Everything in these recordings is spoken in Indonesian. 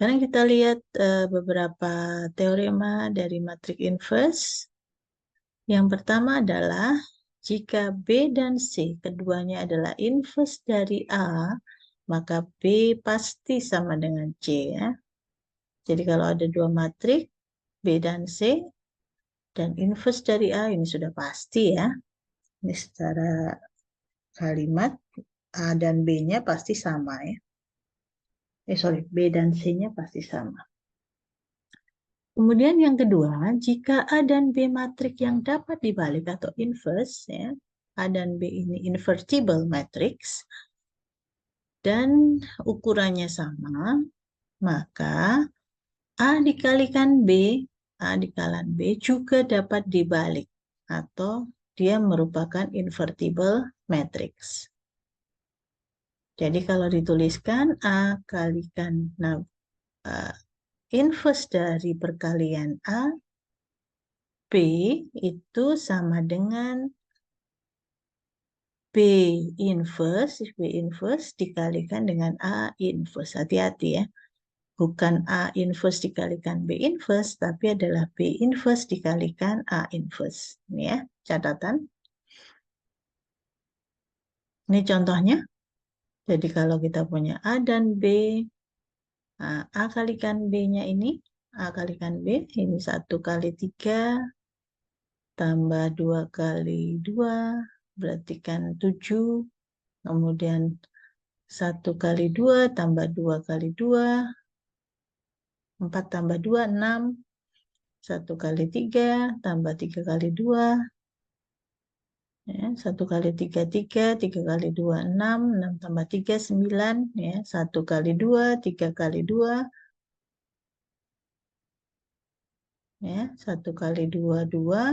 Sekarang kita lihat beberapa teorema dari matrik inverse. Yang pertama adalah jika B dan C keduanya adalah inverse dari A, maka B pasti sama dengan C ya. Jadi kalau ada dua matrik B dan C dan inverse dari A, ini sudah pasti ya. Ini secara kalimat A dan B-nya pasti sama ya. B dan C-nya pasti sama. Kemudian yang kedua, jika A dan B matrik yang dapat dibalik atau inverse, ya, A dan B ini invertible matrix, dan ukurannya sama, maka A dikalikan B, A dikalikan B juga dapat dibalik, atau dia merupakan invertible matrix. Jadi kalau dituliskan A kalikan, inverse dari perkalian A, B itu sama dengan B inverse dikalikan dengan A inverse. Hati-hati ya. Bukan A inverse dikalikan B inverse, tapi adalah B inverse dikalikan A inverse. Ini ya, catatan. Ini contohnya. Jadi kalau kita punya A dan B, A kalikan B-nya ini, A kalikan B, ini 1 kali 3, tambah 2 kali 2, berarti kan 7, kemudian 1 kali 2 tambah 2 kali 2, 4 tambah 2, 6, 1 kali 3 tambah 3 kali 2, ya, 1 kali 3, 3, 3 kali 2, 6 tambah 3, 9, ya, 1 kali 2, 3 kali 2, ya, 1 kali 2, 2,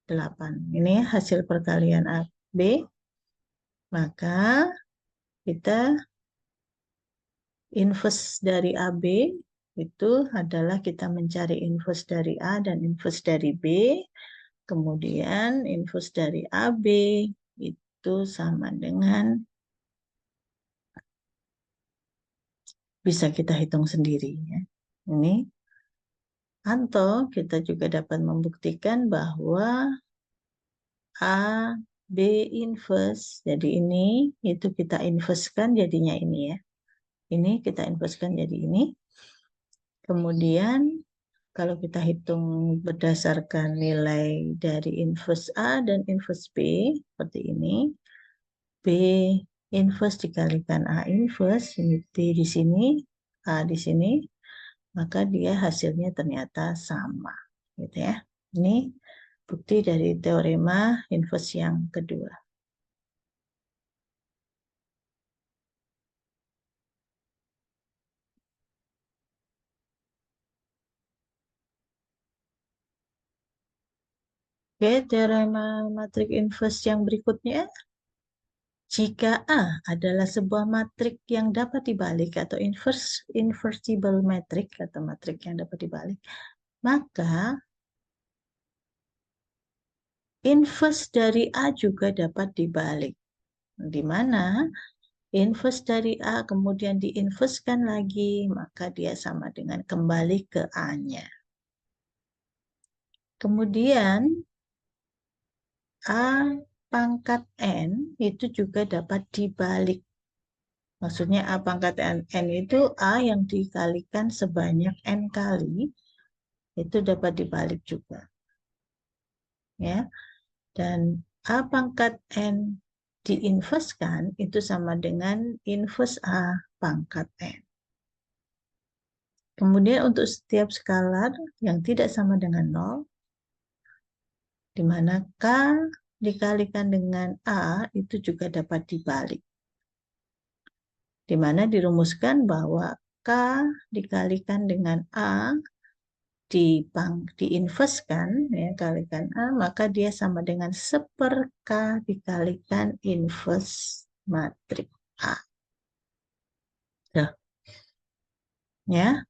8. Ini hasil perkalian A, B. Maka kita inverse dari AB itu adalah kita mencari inverse dari A dan inverse dari B. Kemudian inverse dari AB itu sama dengan, bisa kita hitung sendiri ya. Ini. Atau kita juga dapat membuktikan bahwa A, B inverse. Jadi ini itu kita inversekan jadinya ini ya. Ini kita inversekan jadi ini. Kemudian kalau kita hitung berdasarkan nilai dari inverse A dan inverse B, seperti ini. B inverse dikalikan A inverse, ini B di sini, A di sini, maka dia hasilnya ternyata sama. Gitu ya. Ini bukti dari teorema inverse yang kedua. Oke, teorema matrik inverse yang berikutnya. Jika A adalah sebuah matrik yang dapat dibalik atau invertible matrix atau matrik yang dapat dibalik, maka inverse dari A juga dapat dibalik. Di mana inverse dari A kemudian diinverskan lagi, maka dia sama dengan kembali ke A-nya. Kemudian A pangkat N itu juga dapat dibalik. Maksudnya A pangkat N itu A yang dikalikan sebanyak N kali, itu dapat dibalik juga. Ya. Dan A pangkat N diinverskan itu sama dengan inverse A pangkat N. Kemudian untuk setiap skalar yang tidak sama dengan 0, di mana K dikalikan dengan A itu juga dapat dibalik. Di mana dirumuskan bahwa K dikalikan dengan A diinverskan, ya, kalikan A, maka dia sama dengan 1/K dikalikan inverse matrik A. Tuh. Ya.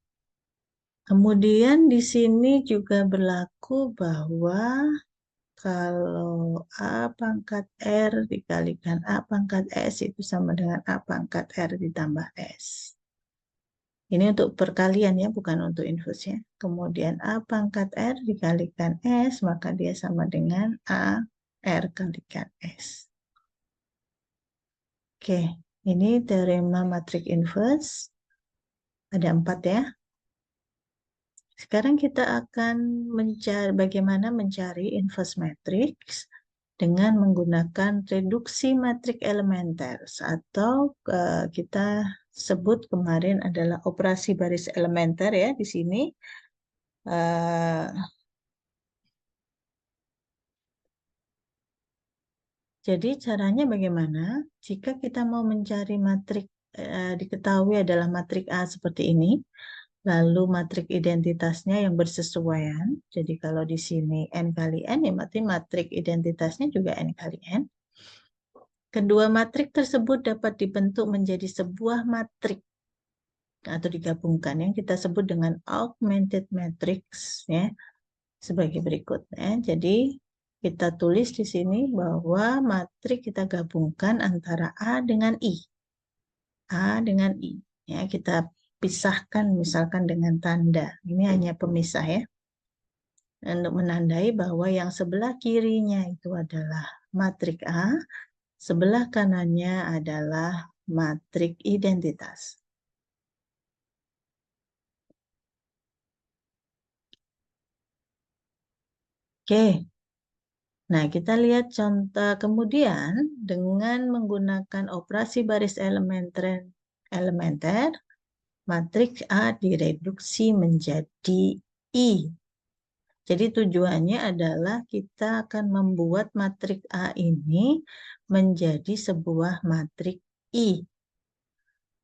Kemudian di sini juga berlaku bahwa kalau A pangkat R dikalikan A pangkat S itu sama dengan A pangkat R ditambah S. Ini untuk perkalian ya, bukan untuk inverse ya. Kemudian A pangkat R dikalikan S, maka dia sama dengan A R kalikan S. Oke, ini teorema matrik inverse. Ada 4 ya. Sekarang kita akan mencari bagaimana mencari inverse matrix dengan menggunakan reduksi matrik elementer atau kita sebut kemarin adalah operasi baris elementer ya di sini. Jadi caranya bagaimana? Jika kita mau mencari matrik diketahui adalah matrik A seperti ini, lalu matrik identitasnya yang bersesuaian. Jadi kalau di sini N kali N, ya berarti matrik identitasnya juga N kali N. Kedua matrik tersebut dapat dibentuk menjadi sebuah matrik atau digabungkan yang kita sebut dengan augmented matrix ya, sebagai berikut ya. Jadi kita tulis di sini bahwa matrik kita gabungkan antara A dengan I. A dengan I. Ya, kita pisahkan misalkan dengan tanda. Ini hanya pemisah ya. Untuk menandai bahwa yang sebelah kirinya itu adalah matrik A, sebelah kanannya adalah matrik identitas. Oke. Nah, kita lihat contoh kemudian dengan menggunakan operasi baris elementer, matriks A direduksi menjadi I. Jadi tujuannya adalah kita akan membuat matriks A ini menjadi sebuah matriks I.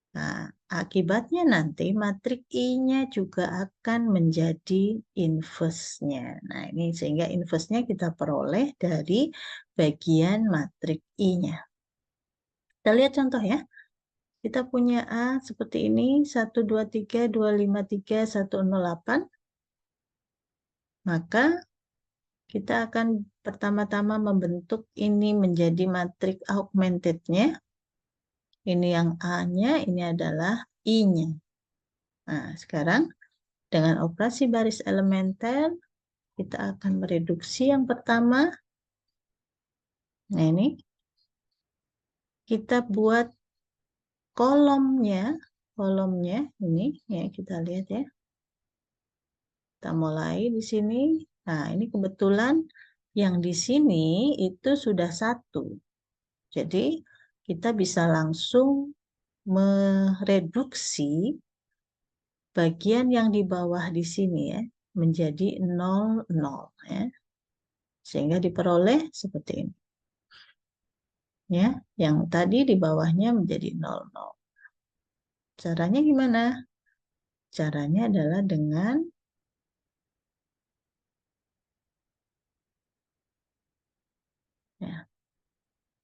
Nah, akibatnya nanti matrik I-nya juga akan menjadi inverse-nya. Nah, ini sehingga inverse-nya kita peroleh dari bagian matrik I-nya. Kita lihat contoh ya. Kita punya A seperti ini, 1, 2, 3, 2, 5, 3, 1, 0, 8. Maka kita akan pertama-tama membentuk ini menjadi matrik augmented-nya. Ini yang A-nya, ini adalah I-nya. Nah, sekarang dengan operasi baris elementer, kita akan mereduksi yang pertama. Nah, ini kita buat kolomnya ini ya, kita lihat ya. Kita mulai di sini. Nah, ini kebetulan yang di sini itu sudah 1. Jadi, kita bisa langsung mereduksi bagian yang di bawah di sini ya, menjadi 0, 0 ya. Sehingga diperoleh seperti ini. Ya, yang tadi di bawahnya menjadi 0, 0. Caranya gimana? Caranya adalah dengan ya,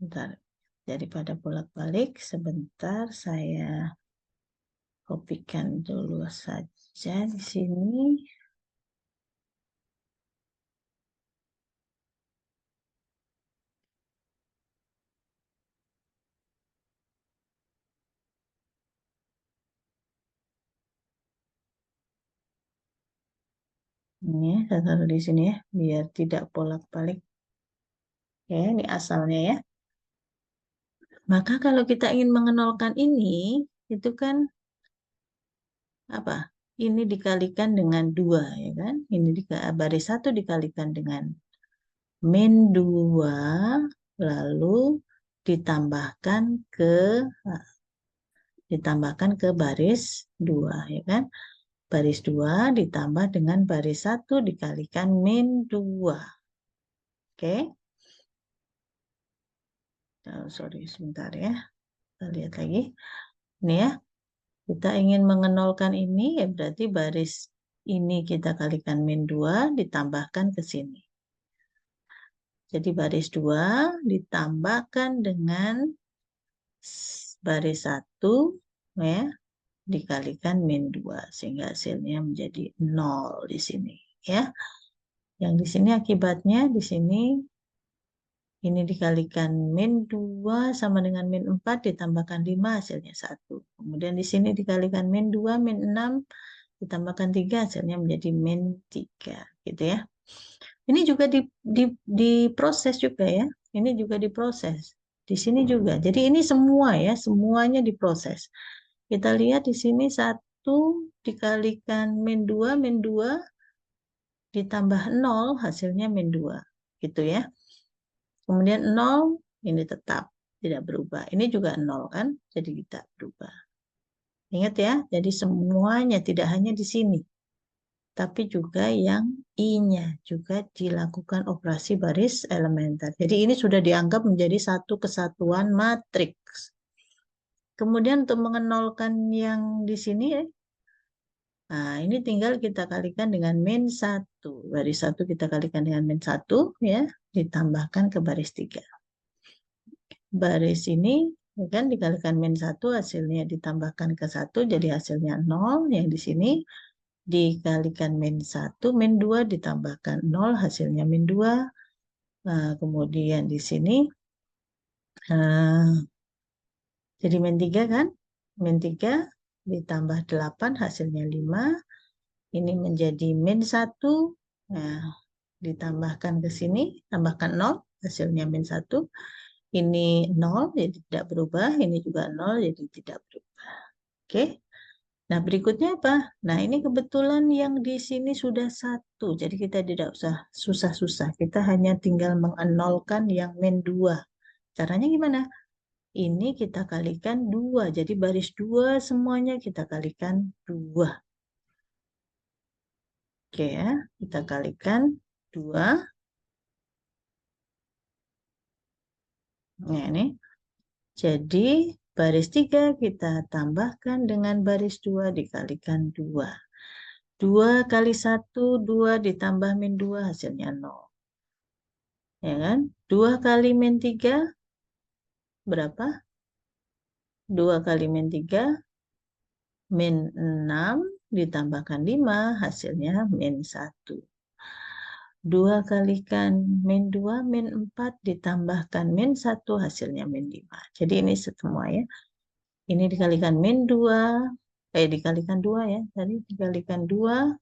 bentar. Daripada bolak-balik, sebentar saya kopikan dulu saja di sini. Ini saya taruh di sini ya, biar tidak bolak-balik. Ya, ini asalnya ya. Maka kalau kita ingin mengenolkan ini, itu kan apa? Ini dikalikan dengan 2, ya kan? Ini baris 1 dikalikan dengan min 2, lalu ditambahkan ke baris 2, ya kan? Baris 2 ditambah dengan baris 1 dikalikan min 2. Oke? Oh, sorry, sebentar ya. Kita lihat lagi. Ini ya. Kita ingin mengenolkan ini, ya berarti baris ini kita kalikan min 2 ditambahkan ke sini. Jadi baris 2 ditambahkan dengan baris 1 ya, dikalikan min 2 sehingga hasilnya menjadi 0 di sini ya. Yang di sini akibatnya di sini Ini dikalikan min 2 sama dengan min 4 ditambahkan 5 hasilnya 1. Kemudian di sini dikalikan min 2, min 6 ditambahkan 3 hasilnya menjadi min 3. Gitu ya. Ini juga diproses juga ya. Ini juga diproses. Di sini juga. Jadi ini semua ya, semuanya diproses. Kita lihat di sini 1 dikalikan min 2 ditambah 0 hasilnya min 2. Gitu ya. Kemudian 0 ini tetap tidak berubah. Ini juga 0 kan, jadi tidak berubah. Ingat ya, jadi semuanya tidak hanya di sini, tapi juga yang I-nya juga dilakukan operasi baris elementer. Jadi ini sudah dianggap menjadi satu kesatuan matriks. Kemudian untuk mengenolkan yang di sini, nah ini tinggal kita kalikan dengan min 1. Baris 1 kita kalikan dengan min 1 ya, ditambahkan ke baris 3. Baris ini kan dikalikan min 1 hasilnya ditambahkan ke 1 jadi hasilnya 0 yang di sini dikalikan min 1 min 2 ditambahkan 0 hasilnya min 2. Nah, kemudian di sini jadi min 3 kan, min 3 ditambah 8 hasilnya 5. Ini menjadi min 1. Nah, ditambahkan ke sini tambahkan 0 hasilnya min 1. Ini 0 jadi tidak berubah, ini juga 0 jadi tidak berubah. Oke. Nah, berikutnya apa? Nah, ini kebetulan yang di sini sudah 1. Jadi kita tidak usah susah-susah. Kita hanya tinggal mengenolkan yang min 2. Caranya gimana? Ini kita kalikan 2. Jadi baris 2 semuanya kita kalikan 2. Oke ya, kita kalikan 2. Nah, ini. Jadi baris 3 kita tambahkan dengan baris 2 dikalikan 2. 2 kali 1, 2 ditambah min 2 hasilnya 0. Ya kan? 2 kali min 3 berapa? 2 kali min 3 min 6 ditambahkan 5 hasilnya min 1. 2 kalikan min 2 min 4 ditambahkan min 1 hasilnya min 5. Jadi ini semua ya. Ini dikalikan min 2, dikalikan 2 ya. Tadi dikalikan 2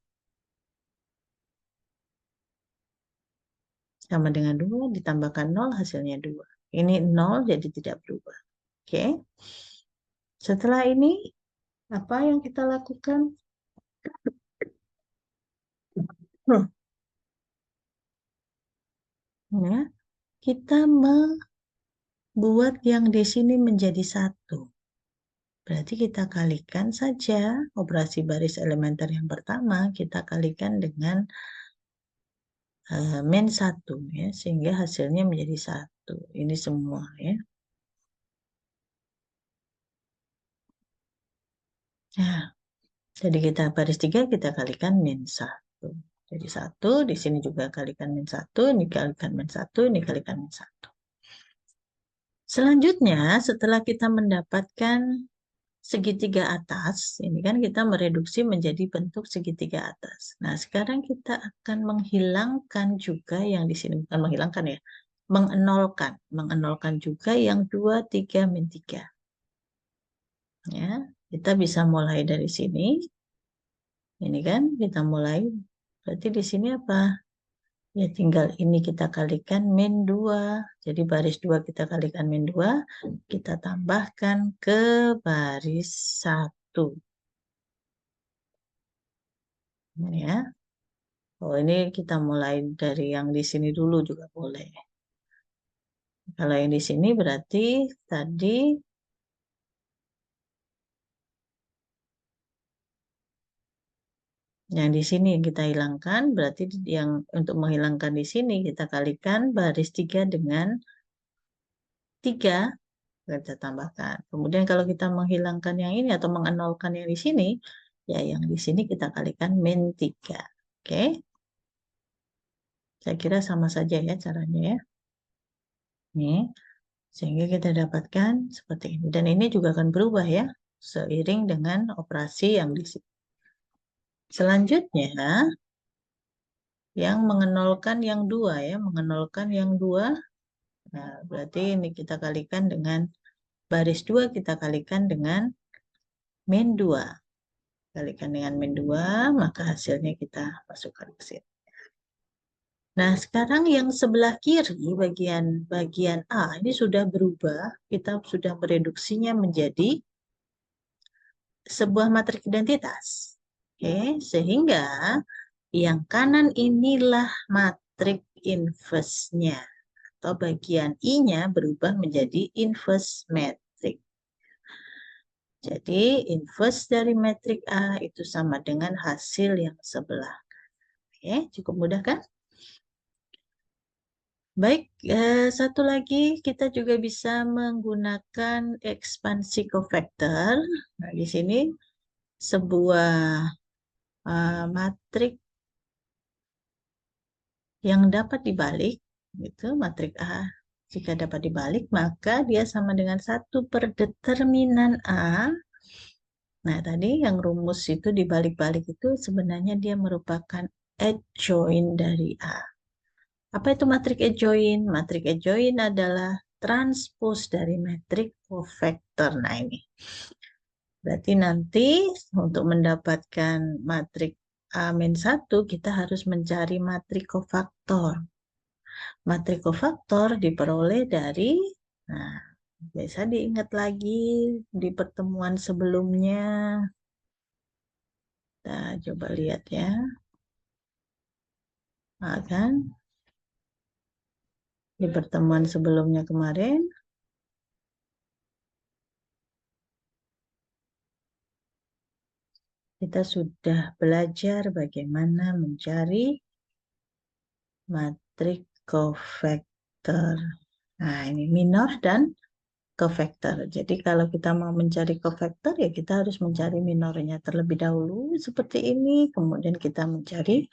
sama dengan 2 ditambahkan 0 hasilnya 2. Ini 0 jadi tidak berubah. Oke. Setelah ini apa yang kita lakukan? Ya, kita membuat yang di sini menjadi 1. Berarti kita kalikan saja operasi baris elementer yang pertama, kita kalikan dengan min 1 ya, sehingga hasilnya menjadi 1. Ini semua ya. Nah, jadi kita baris 3 kita kalikan min 1. Jadi 1, di sini juga kalikan min 1, ini kalikan min 1, ini kalikan min 1. Selanjutnya, setelah kita mendapatkan segitiga atas, ini kan kita mereduksi menjadi bentuk segitiga atas. Nah, sekarang kita akan menghilangkan juga yang di sini, bukan menghilangkan ya, mengenolkan juga yang 2, 3, min 3. Ya, kita bisa mulai dari sini. Ini kan kita mulai, berarti di sini apa? Ya tinggal ini kita kalikan min 2. Jadi baris 2 kita kalikan min 2. Kita tambahkan ke baris 1. Ini ya. Oh ini kita mulai dari yang di sini dulu juga boleh. Kalau yang di sini berarti tadi yang di sini kita hilangkan. Berarti yang untuk menghilangkan di sini kita kalikan baris 3 dengan 3. Kita tambahkan. Kemudian kalau kita menghilangkan yang ini atau mengenolkan yang di sini, ya yang di sini kita kalikan min 3. Oke. Saya kira sama saja ya caranya ya. Nih, sehingga kita dapatkan seperti ini. Dan ini juga akan berubah ya, seiring dengan operasi yang di sini. Selanjutnya, yang mengenolkan yang 2 ya, mengenolkan yang 2 Nah, berarti ini kita kalikan dengan baris 2, kita kalikan dengan min 2. Kalikan dengan min 2, maka hasilnya kita masukkan ke sini. Nah, sekarang yang sebelah kiri, bagian A, ini sudah berubah. Kita sudah mereduksinya menjadi sebuah matrik identitas. Oke, sehingga yang kanan inilah matrik inverse-nya. Atau bagian I-nya berubah menjadi inverse metrik. Jadi, inverse dari metrik A itu sama dengan hasil yang sebelah. Oke, cukup mudah kan? Baik, satu lagi kita juga bisa menggunakan ekspansi cofactor. Nah, di sini sebuah matrik yang dapat dibalik, gitu, matrik A. Jika dapat dibalik, maka dia sama dengan 1/determinan A. Nah, tadi yang rumus itu dibalik-balik itu sebenarnya dia merupakan adjoint dari A. Apa itu matrik adjoint? Matrik adjoint adalah transpose dari matrik cofactor. Nah, ini. Berarti nanti untuk mendapatkan matrik A-1, kita harus mencari matrik cofactor. Matrik cofactor diperoleh dari, nah, biasa diingat lagi di pertemuan sebelumnya. Nah, coba lihat ya. Nah, kan? Di pertemuan sebelumnya kemarin, kita sudah belajar bagaimana mencari matrik cofactor. Nah, ini minor dan cofactor. Jadi kalau kita mau mencari cofactor, ya kita harus mencari minornya terlebih dahulu seperti ini. Kemudian kita mencari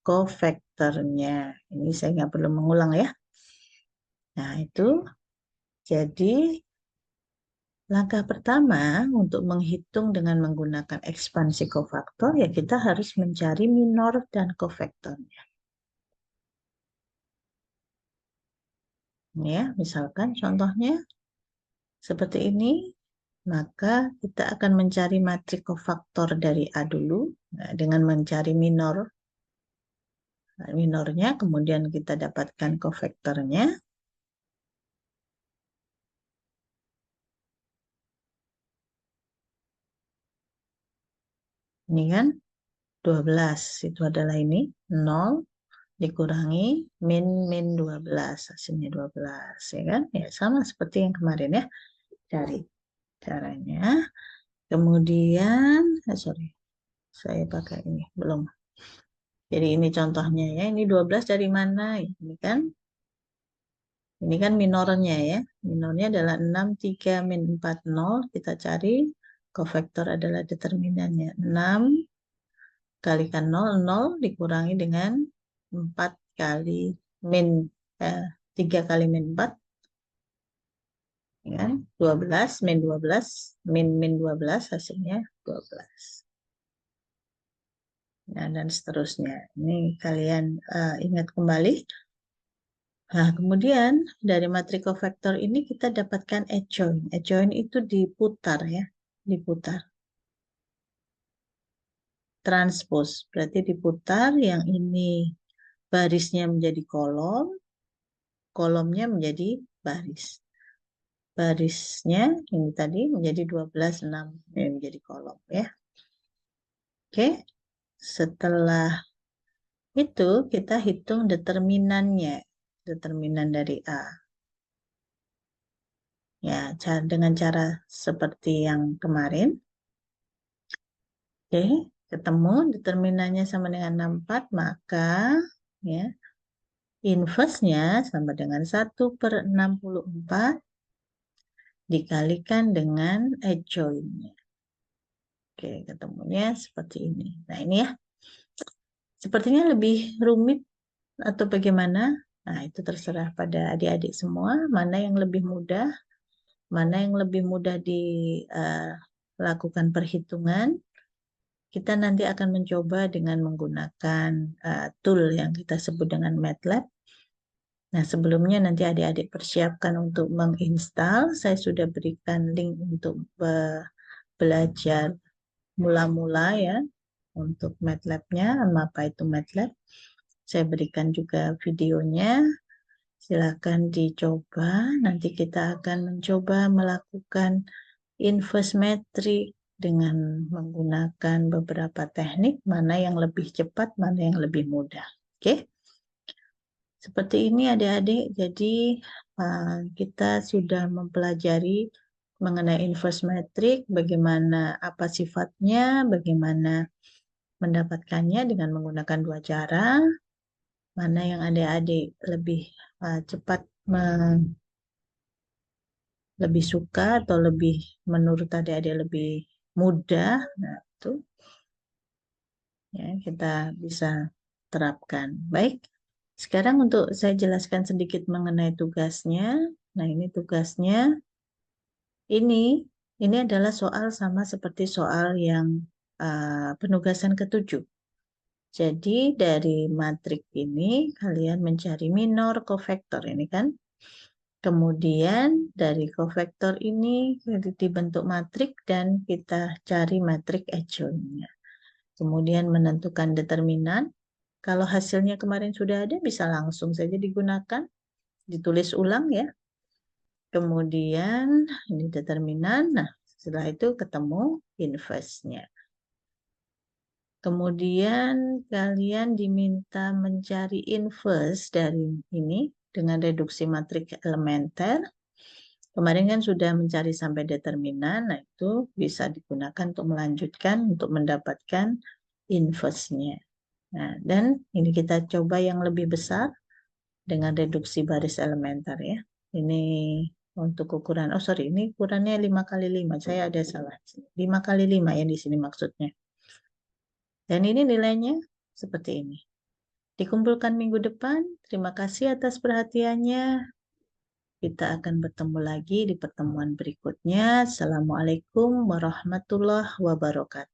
cofactornya. Ini saya nggak perlu mengulang ya. Nah, itu jadi langkah pertama untuk menghitung dengan menggunakan ekspansi cofactor, ya kita harus mencari minor dan cofactornya. Ya, misalkan contohnya seperti ini, maka kita akan mencari matrik cofactor dari A dulu, nah, dengan mencari minornya, kemudian kita dapatkan cofactornya. Ini kan 12, itu adalah ini, 0 dikurangi min 12, hasilnya 12, ya kan? Ya, sama seperti yang kemarin ya, cari caranya. Kemudian, sorry, saya pakai ini, belum. Jadi ini contohnya ya, ini 12 dari mana? Ini kan minornya ya. Minornya adalah 6, 3, min 4, 0. Kita cari cofactor adalah determinannya. 6 kalikan 0, 0 dikurangi dengan 4 kali min 3 kali min 4. Ya, 12, min 12, min 12 hasilnya 12. Nah, dan seterusnya. Ini kalian ingat kembali. Nah, kemudian dari matrik cofactor ini kita dapatkan adjoint. Adjoint itu diputar ya, diputar. Transpose, berarti diputar, yang ini barisnya menjadi kolom, kolomnya menjadi baris. Barisnya ini tadi menjadi 12, 6, ini menjadi kolom ya. Oke, setelah itu kita hitung determinannya, determinan dari A. Ya, dengan cara seperti yang kemarin. Oke, ketemu determinannya sama dengan 64, maka ya inverse-nya sama dengan 1/64 dikalikan dengan adjoint-nya. Oke, ketemunya seperti ini. Nah, ini ya. Sepertinya lebih rumit atau bagaimana? Nah, itu terserah pada adik-adik semua, mana yang lebih mudah, mana yang lebih mudah dilakukan perhitungan. Kita nanti akan mencoba dengan menggunakan tool yang kita sebut dengan MATLAB. Nah, sebelumnya nanti adik-adik persiapkan untuk menginstal. Saya sudah berikan link untuk belajar mula-mula ya untuk MATLAB-nya, apa itu MATLAB. Saya berikan juga videonya. Silakan dicoba. Nanti kita akan mencoba melakukan inverse metrik dengan menggunakan beberapa teknik, mana yang lebih cepat, mana yang lebih mudah. Oke? Seperti ini adik-adik, jadi kita sudah mempelajari mengenai inverse metrik, bagaimana apa sifatnya, bagaimana mendapatkannya dengan menggunakan dua cara, mana yang adik-adik lebih cepat, lebih suka atau lebih menurut adik-adik lebih mudah. Nah, itu ya kita bisa terapkan. Baik, sekarang untuk saya jelaskan sedikit mengenai tugasnya. Nah, ini tugasnya. Ini adalah soal sama seperti soal yang penugasan ketujuh. Jadi dari matrik ini kalian mencari minor kofaktor ini kan. Kemudian dari kofaktor ini dibentuk matrik dan kita cari matrik echelonnya. Kemudian menentukan determinan. Kalau hasilnya kemarin sudah ada bisa langsung saja digunakan. Ditulis ulang ya. Kemudian ini determinan. Nah, setelah itu ketemu inverse-nya. Kemudian kalian diminta mencari inverse dari ini dengan reduksi matriks elementer. Kemarin kan sudah mencari sampai determinan, nah itu bisa digunakan untuk melanjutkan untuk mendapatkan inverse-nya. Nah, dan ini kita coba yang lebih besar dengan reduksi baris elementer ya. Ini untuk ukuran, oh sorry, ini ukurannya 5x5, saya ada salah. 5x5 yang di sini maksudnya. Dan ini nilainya seperti ini. Dikumpulkan minggu depan. Terima kasih atas perhatiannya. Kita akan bertemu lagi di pertemuan berikutnya. Assalamualaikum warahmatullahi wabarakatuh.